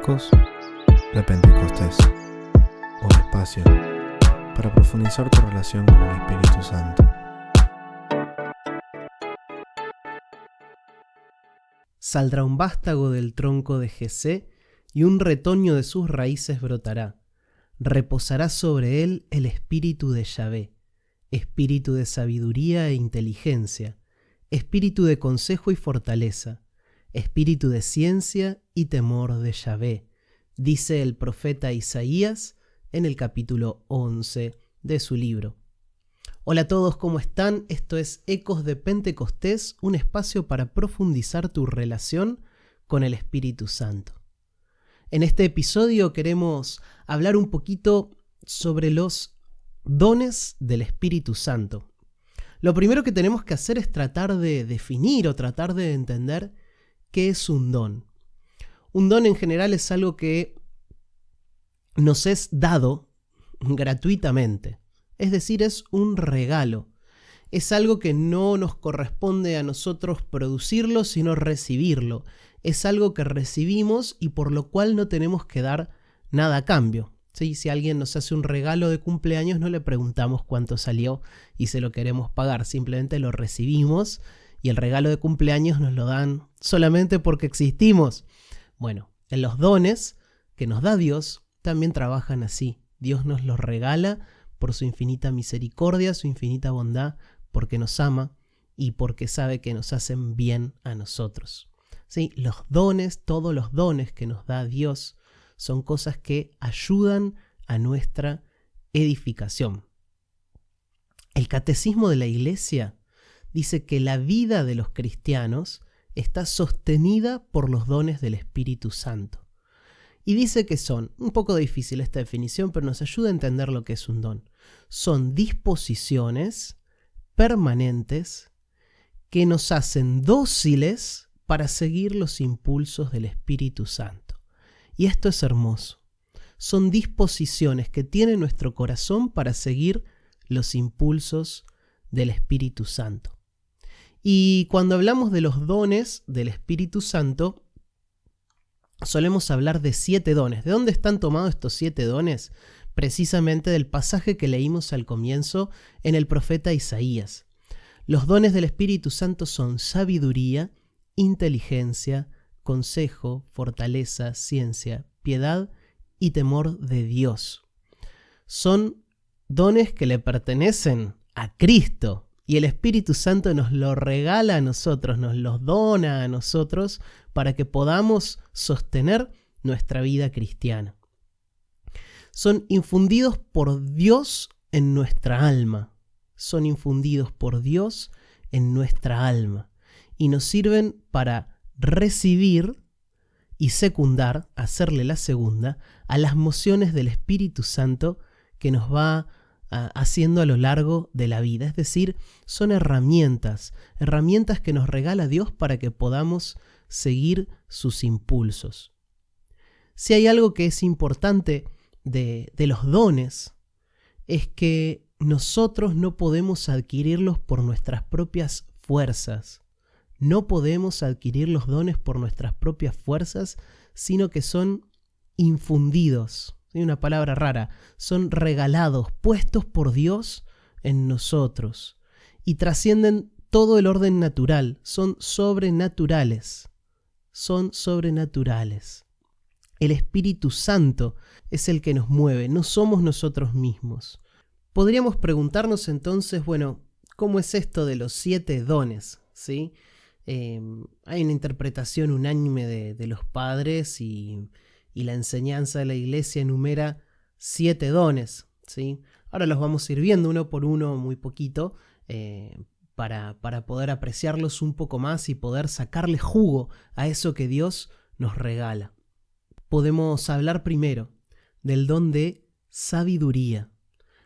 Ecos de Pentecostés, un espacio para profundizar tu relación con el Espíritu Santo. Saldrá un vástago del tronco de Jesé, y un retoño de sus raíces brotará. Reposará sobre él el espíritu de Yahvé, espíritu de sabiduría e inteligencia, espíritu de consejo y fortaleza, espíritu de ciencia y temor de Yahvé, dice el profeta Isaías en el capítulo 11 de su libro. Hola a todos, ¿cómo están? Esto es Ecos de Pentecostés, un espacio para profundizar tu relación con el Espíritu Santo. En este episodio queremos hablar un poquito sobre los dones del Espíritu Santo. Lo primero que tenemos que hacer es tratar de definir o tratar de entender qué es un don. Un don en general es algo que nos es dado gratuitamente. Es decir, es un regalo. Es algo que no nos corresponde a nosotros producirlo, sino recibirlo. Es algo que recibimos y por lo cual no tenemos que dar nada a cambio. ¿Sí? Si alguien nos hace un regalo de cumpleaños, no le preguntamos cuánto salió y se lo queremos pagar. Simplemente lo recibimos y el regalo de cumpleaños nos lo dan solamente porque existimos. Bueno, en los dones que nos da Dios también trabajan así. Dios nos los regala por su infinita misericordia, su infinita bondad, porque nos ama y porque sabe que nos hacen bien a nosotros. ¿Sí? Los dones, todos los dones que nos da Dios son cosas que ayudan a nuestra edificación. El Catecismo de la Iglesia dice que la vida de los cristianos está sostenida por los dones del Espíritu Santo. Y dice que son, un poco difícil esta definición, pero nos ayuda a entender lo que es un don. Son disposiciones permanentes que nos hacen dóciles para seguir los impulsos del Espíritu Santo. Y esto es hermoso. Son disposiciones que tiene nuestro corazón para seguir los impulsos del Espíritu Santo. Y cuando hablamos de los dones del Espíritu Santo, solemos hablar de 7 dones. ¿De dónde están tomados estos 7 dones? Precisamente del pasaje que leímos al comienzo en el profeta Isaías. Los dones del Espíritu Santo son sabiduría, inteligencia, consejo, fortaleza, ciencia, piedad y temor de Dios. Son dones que le pertenecen a Cristo. Y el Espíritu Santo nos lo regala a nosotros, nos los dona a nosotros para que podamos sostener nuestra vida cristiana. Son infundidos por Dios en nuestra alma. Son infundidos por Dios en nuestra alma. Y nos sirven para recibir y secundar, hacerle la segunda, a las mociones del Espíritu Santo que nos va haciendo a lo largo de la vida. Es decir, son herramientas que nos regala Dios para que podamos seguir sus impulsos. Si hay algo que es importante de los dones, es que nosotros no podemos adquirirlos por nuestras propias fuerzas. No podemos adquirir los dones por nuestras propias fuerzas, sino que son infundidos. ¿Sí? Una palabra rara. Son regalados, puestos por Dios en nosotros. Y trascienden todo el orden natural. Son sobrenaturales. Son sobrenaturales. El Espíritu Santo es el que nos mueve, no somos nosotros mismos. Podríamos preguntarnos entonces, bueno, ¿cómo es esto de los 7 dones? ¿Sí? Hay una interpretación unánime de los padres y la enseñanza de la Iglesia enumera 7 dones. ¿Sí? Ahora los vamos a ir viendo uno por uno muy poquito para poder apreciarlos un poco más y poder sacarle jugo a eso que Dios nos regala. Podemos hablar primero del don de sabiduría.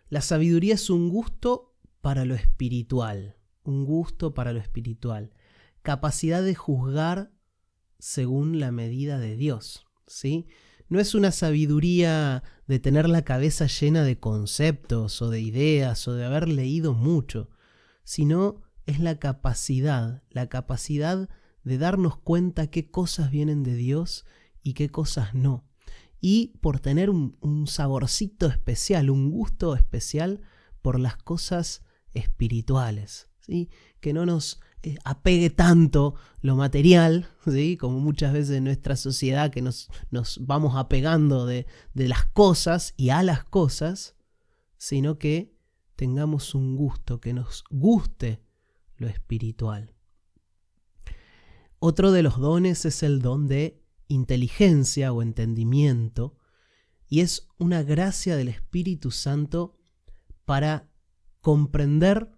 La sabiduría es un gusto para lo espiritual, un gusto para lo espiritual. Capacidad de juzgar según la medida de Dios, ¿sí? No es una sabiduría de tener la cabeza llena de conceptos o de ideas o de haber leído mucho, sino es la capacidad de darnos cuenta qué cosas vienen de Dios y qué cosas no. Y por tener un saborcito especial, un gusto especial por las cosas espirituales, ¿sí? Que no nos apegue tanto lo material, ¿sí? Como muchas veces en nuestra sociedad, que nos vamos apegando de las cosas y a las cosas, sino que tengamos un gusto, que nos guste lo espiritual. Otro de los dones es el don de inteligencia o entendimiento, y es una gracia del Espíritu Santo para comprender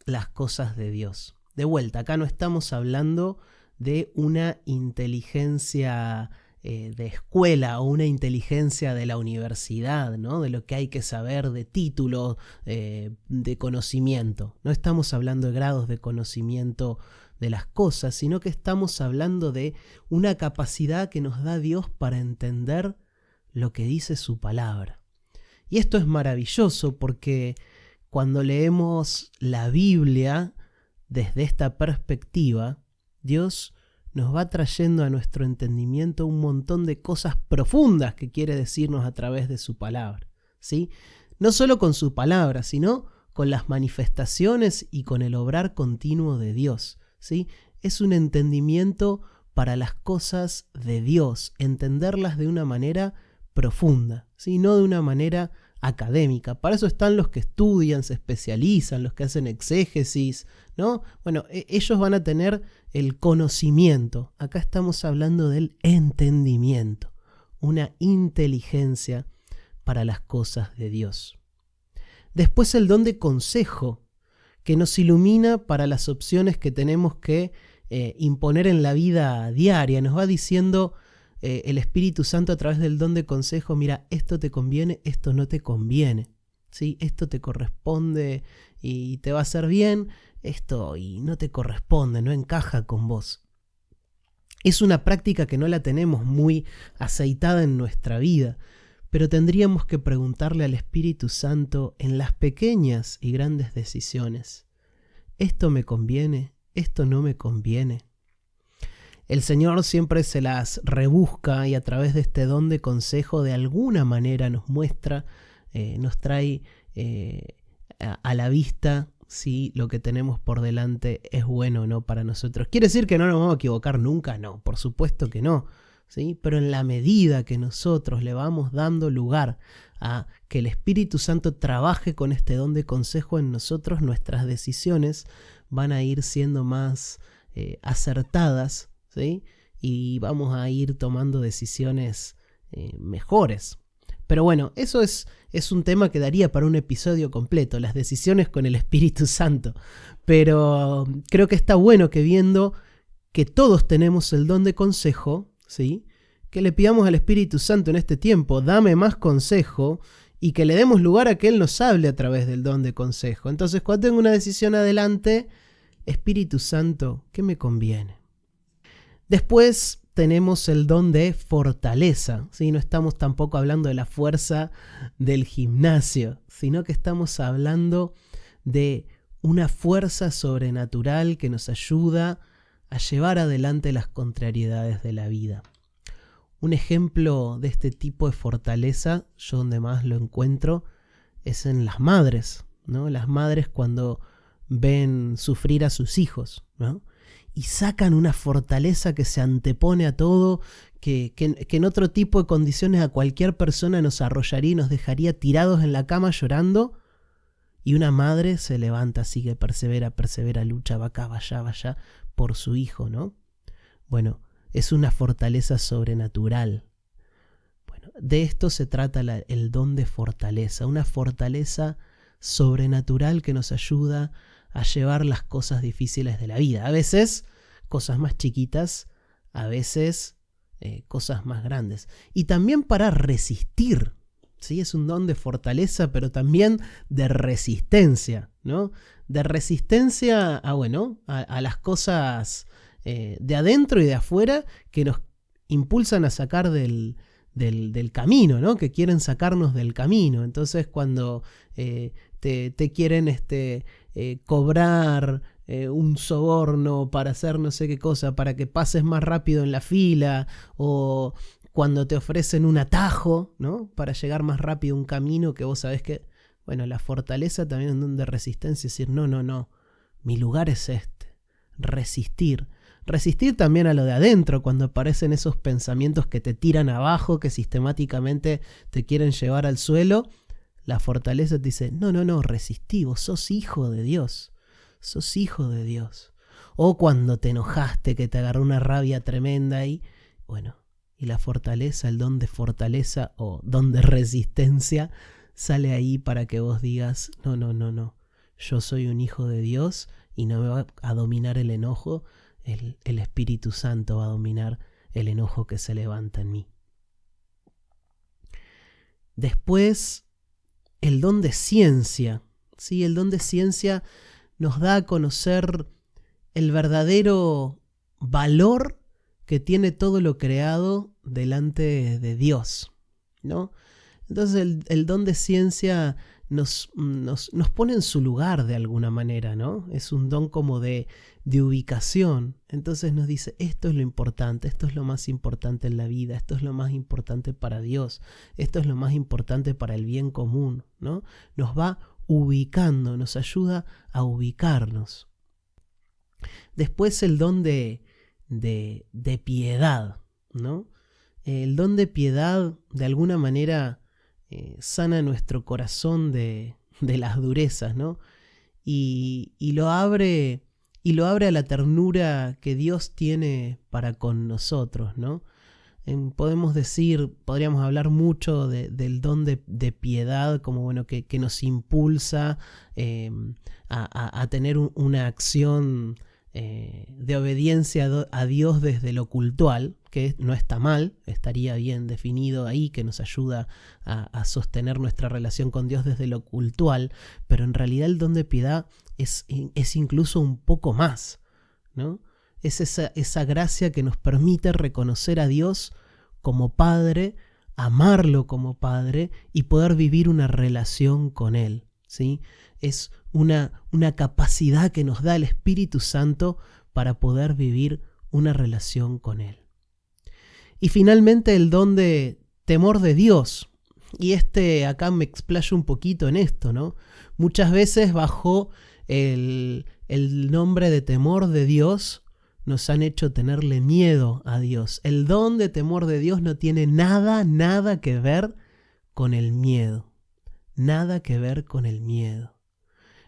las cosas de Dios. De vuelta, acá no estamos hablando de una inteligencia de escuela o una inteligencia de la universidad, ¿no? De lo que hay que saber, de título, de conocimiento. No estamos hablando de grados de conocimiento de las cosas, sino que estamos hablando de una capacidad que nos da Dios para entender lo que dice su palabra. Y esto es maravilloso porque cuando leemos la Biblia desde esta perspectiva, Dios nos va trayendo a nuestro entendimiento un montón de cosas profundas que quiere decirnos a través de su palabra, ¿sí? No solo con su palabra, sino con las manifestaciones y con el obrar continuo de Dios, ¿sí? Es un entendimiento para las cosas de Dios, entenderlas de una manera profunda, ¿sí? No de una manera académica. Para eso están los que estudian, se especializan, los que hacen exégesis, ¿no? Bueno, ellos van a tener el conocimiento. Acá estamos hablando del entendimiento, una inteligencia para las cosas de Dios. Después el don de consejo, que nos ilumina para las opciones que tenemos que imponer en la vida diaria. Nos va diciendo el Espíritu Santo a través del don de consejo: mira, esto te conviene, esto no te conviene, ¿sí? Esto te corresponde y te va a hacer bien, esto y no te corresponde, no encaja con vos. Es una práctica que no la tenemos muy aceitada en nuestra vida, pero tendríamos que preguntarle al Espíritu Santo en las pequeñas y grandes decisiones: ¿esto me conviene? ¿Esto no me conviene? El Señor siempre se las rebusca y a través de este don de consejo de alguna manera nos muestra, nos trae a la vista si lo que tenemos por delante es bueno o no para nosotros. ¿Quiere decir que no nos vamos a equivocar nunca? No, por supuesto que no, ¿sí? Pero en la medida que nosotros le vamos dando lugar a que el Espíritu Santo trabaje con este don de consejo en nosotros, nuestras decisiones van a ir siendo más acertadas, ¿sí? Y vamos a ir tomando decisiones mejores. Pero bueno, eso es un tema que daría para un episodio completo, las decisiones con el Espíritu Santo. Pero creo que está bueno que, viendo que todos tenemos el don de consejo, ¿sí?, que le pidamos al Espíritu Santo en este tiempo: dame más consejo, y que le demos lugar a que Él nos hable a través del don de consejo. Entonces, cuando tengo una decisión adelante, Espíritu Santo, ¿qué me conviene? Después tenemos el don de fortaleza, ¿sí? No estamos tampoco hablando de la fuerza del gimnasio, sino que estamos hablando de una fuerza sobrenatural que nos ayuda a llevar adelante las contrariedades de la vida. Un ejemplo de este tipo de fortaleza, yo donde más lo encuentro, es en las madres, ¿no? Las madres cuando ven sufrir a sus hijos, ¿no?, y sacan una fortaleza que se antepone a todo, que en otro tipo de condiciones a cualquier persona nos arrollaría y nos dejaría tirados en la cama llorando, y una madre se levanta, sigue, persevera, lucha, va acá, va allá por su hijo, ¿no? Bueno, es una fortaleza sobrenatural. Bueno, de esto se trata el don de fortaleza, una fortaleza sobrenatural que nos ayuda a llevar las cosas difíciles de la vida. A veces cosas más chiquitas, a veces cosas más grandes. Y también para resistir, ¿sí? Es un don de fortaleza, pero también de resistencia, ¿no? De resistencia a las cosas de adentro y de afuera que nos impulsan a sacar del camino, ¿no? Que quieren sacarnos del camino. Entonces, cuando te quieren cobrar un soborno para hacer no sé qué cosa, para que pases más rápido en la fila, o cuando te ofrecen un atajo, ¿no? Para llegar más rápido a un camino que vos sabés que, bueno, la fortaleza también es un don de resistencia, es decir, no, mi lugar es este, resistir. Resistir también a lo de adentro, cuando aparecen esos pensamientos que te tiran abajo, que sistemáticamente te quieren llevar al suelo. La fortaleza te dice, no, resistí, vos sos hijo de Dios, sos hijo de Dios. O cuando te enojaste, que te agarró una rabia tremenda y, bueno, y la fortaleza, el don de fortaleza o don de resistencia sale ahí para que vos digas, no, yo soy un hijo de Dios y no me va a dominar el enojo, el Espíritu Santo va a dominar el enojo que se levanta en mí. Después, el don de ciencia, ¿sí? El don de ciencia nos da a conocer el verdadero valor que tiene todo lo creado delante de Dios, ¿no? Entonces el don de ciencia nos pone en su lugar de alguna manera, ¿no? Es un don como de ubicación. Entonces nos dice, esto es lo importante, esto es lo más importante en la vida, esto es lo más importante para Dios, esto es lo más importante para el bien común, ¿no? Nos va ubicando, nos ayuda a ubicarnos. Después el don de piedad, ¿no? El don de piedad de alguna manera sana nuestro corazón de las durezas, ¿no? Y lo abre a la ternura que Dios tiene para con nosotros, ¿no? Podríamos hablar mucho del don de piedad, como bueno, que nos impulsa a tener una acción de obediencia a Dios desde lo cultual, que no está mal, estaría bien definido ahí, que nos ayuda a sostener nuestra relación con Dios desde lo cultual, pero en realidad el don de piedad es incluso un poco más, ¿no? Es esa gracia que nos permite reconocer a Dios como Padre, amarlo como Padre y poder vivir una relación con Él, ¿sí? Es una capacidad que nos da el Espíritu Santo para poder vivir una relación con Él. Y finalmente el don de temor de Dios. Y acá me explayo un poquito en esto, ¿no? Muchas veces bajo el nombre de temor de Dios nos han hecho tenerle miedo a Dios. El don de temor de Dios no tiene nada que ver con el miedo. Nada que ver con el miedo.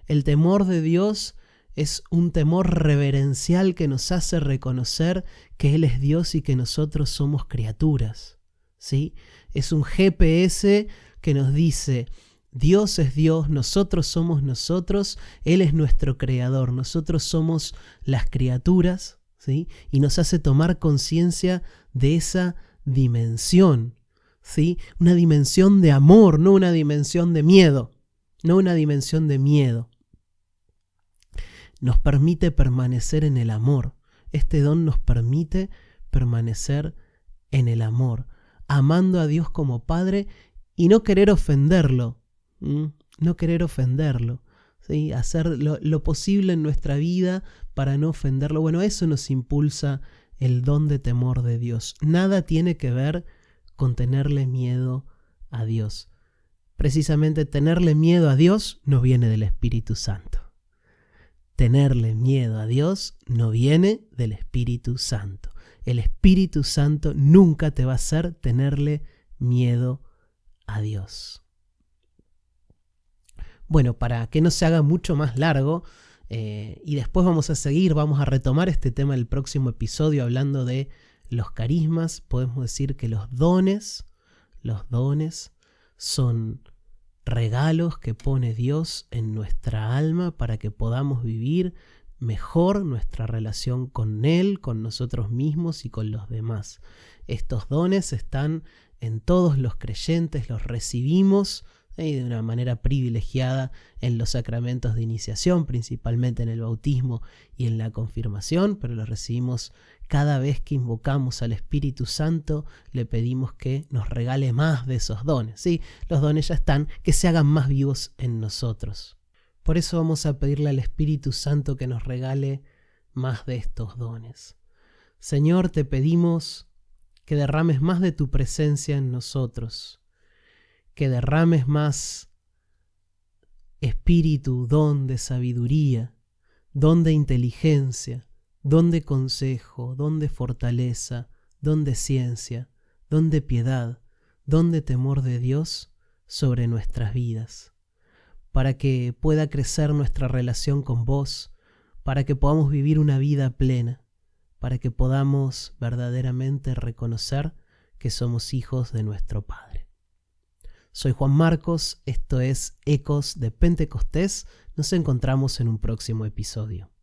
El temor de Dios es un temor reverencial que nos hace reconocer que Él es Dios y que nosotros somos criaturas, ¿sí? Es un GPS que nos dice, Dios es Dios, nosotros somos nosotros, Él es nuestro creador, nosotros somos las criaturas, ¿sí? Y nos hace tomar conciencia de esa dimensión, ¿sí? Una dimensión de amor, no una dimensión de miedo, no una dimensión de miedo. Nos permite permanecer en el amor. Este don nos permite permanecer en el amor, amando a Dios como Padre y no querer ofenderlo, no querer ofenderlo, ¿sí? Hacer lo posible en nuestra vida para no ofenderlo. Bueno, eso nos impulsa el don de temor de Dios. Nada tiene que ver con tenerle miedo a Dios. Precisamente tenerle miedo a Dios no viene del Espíritu Santo. Tenerle miedo a Dios no viene del Espíritu Santo. El Espíritu Santo nunca te va a hacer tenerle miedo a Dios. Bueno, para que no se haga mucho más largo, y después vamos a retomar este tema el próximo episodio hablando de los carismas, podemos decir que los dones son regalos que pone Dios en nuestra alma para que podamos vivir mejor nuestra relación con Él, con nosotros mismos y con los demás. Estos dones están en todos los creyentes, los recibimos de una manera privilegiada en los sacramentos de iniciación, principalmente en el bautismo y en la confirmación, pero los recibimos cada vez que invocamos al Espíritu Santo, le pedimos que nos regale más de esos dones, ¿sí? Los dones ya están, que se hagan más vivos en nosotros. Por eso vamos a pedirle al Espíritu Santo que nos regale más de estos dones. Señor, te pedimos que derrames más de tu presencia en nosotros, que derrames más espíritu, don de sabiduría, don de inteligencia, don de consejo, don de fortaleza, don de ciencia, don de piedad, don de temor de Dios sobre nuestras vidas, para que pueda crecer nuestra relación con vos, para que podamos vivir una vida plena, para que podamos verdaderamente reconocer que somos hijos de nuestro Padre. Soy Juan Marcos, esto es Ecos de Pentecostés, nos encontramos en un próximo episodio.